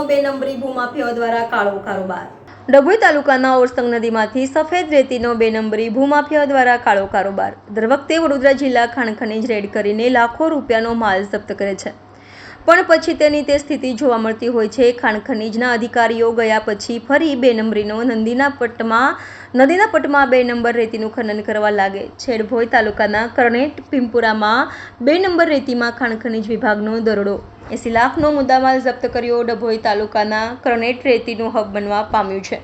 બે નંબરી ભૂમાફિયાઓ દ્વારા કાળો કારોબાર। ડભોઈ તાલુકાના ઓરસંગ નદીમાંથી સફેદ રેતીનો બે નંબરી ભૂમાફિયાઓ દ્વારા કાળો કારોબાર। દર વખતે વડોદરા જિલ્લા ખાણ ખનીજ રેડ કરીને લાખો રૂપિયાનો માલ જપ્ત કરે છે, પણ પછી તેની તે સ્થિતિ જોવા મળતી હોય છે। ખાણ ખનીજના અધિકારીઓ ગયા પછી ફરી બે નંબરીનો નદીના પટમાં બે નંબર રેતીનું ખનન કરવા લાગે છે। ડભોઈ તાલુકાના કરનેટ ભીમપુરામાં બે નંબર રેતીમાં ખાણ ખનીજ વિભાગનો દરોડો, 80 લાખનો મુદ્દામાલ જપ્ત કર્યો। ડભોઈ તાલુકાના કરનેટ રેતીનું હબ બનવા પામ્યું છે,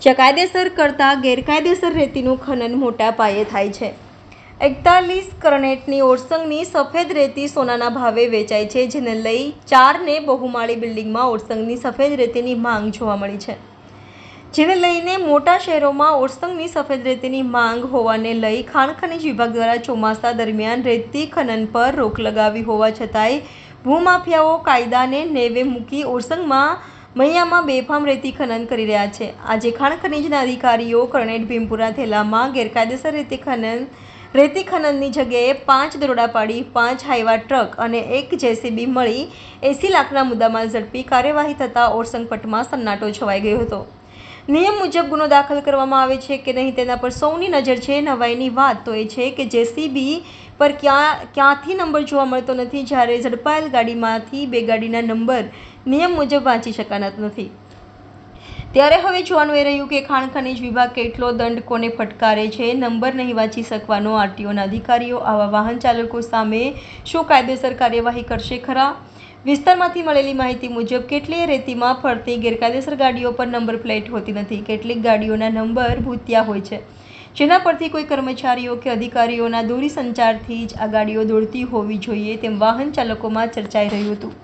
જ્યાં કાયદેસર કરતાં ગેરકાયદેસર રેતીનું ખનન મોટા પાયે થાય છે। 41 કરનેટની ઓરસંગની સફેદ રેતી સોનાના ભાવે વેચાય છે, જેને લઈ 4 ને બહુમાળી બિલ્ડિંગમાં ઓરસંગની સફેદ રેતીની માંગ જોવા મળી છે। જેને લઈને મોટા શહેરોમાં ઓરસંગની સફેદ રેતીની માંગ હોવાને લઈ ખાણ ખનીજ વિભાગ દ્વારા ચોમાસા દરમિયાન રેતી ખનન પર રોક લગાવી હોવા છતાંય ભૂમાફિયાઓ કાયદાને નેવે મૂકી ઓરસંગમાં મૈયામાં બેફામ રેતી ખનન કરી રહ્યા છે। આજે ખાણ ખનીજના અધિકારીઓ કરનેટ ભીમપુરા થેલામાં ગેરકાયદેસર રેતી ખનનની જગ્યાએ 5 દરોડા પાડી 5 હાઈવા ટ્રક અને 1 જેસીબી મળી 80 લાખના મુદ્દામાલ ઝડપી કાર્યવાહી થતાં ઓરસંગ પટમાં સન્નાટો છવાઈ ગયો હતો। નિયમ મુજબ ગુનો દાખલ કરવામાં આવે છે કે નહીં તેના પર સૌની નજર છે। નવાઈની વાત તો એ છે કે જેસીબી પર ક્યાંથી નંબર જોવા મળતો નથી, જ્યારે ઝડપાયેલ ગાડીમાંથી બે ગાડીના નંબર નિયમ મુજબ વાંચી શકાતા નથી। ત્યારે હવે જોવાનું એ રહ્યું કે ખાણ ખનીજ વિભાગ કેટલો દંડ કોને ફટકારે છે। નંબર નહીં વાંચી શકવાનો આરટીઓના અધિકારીઓ આવા વાહન ચાલકો સામે શું કાયદેસર કાર્યવાહી કરશે ખરા? વિસ્તારમાંથી મળેલી માહિતી મુજબ કેટલીય રેતીમાં ફરતી ગેરકાયદેસર ગાડીઓ પર નંબર પ્લેટ હોતી નથી। કેટલીક ગાડીઓના નંબર ભૂતિયા હોય છે, જેના પરથી કોઈ કર્મચારીઓ કે અધિકારીઓના દૂરી સંચારથી જ આ ગાડીઓ દોડતી હોવી જોઈએ તેમ વાહન ચાલકોમાં ચર્ચાઈ રહ્યું હતું।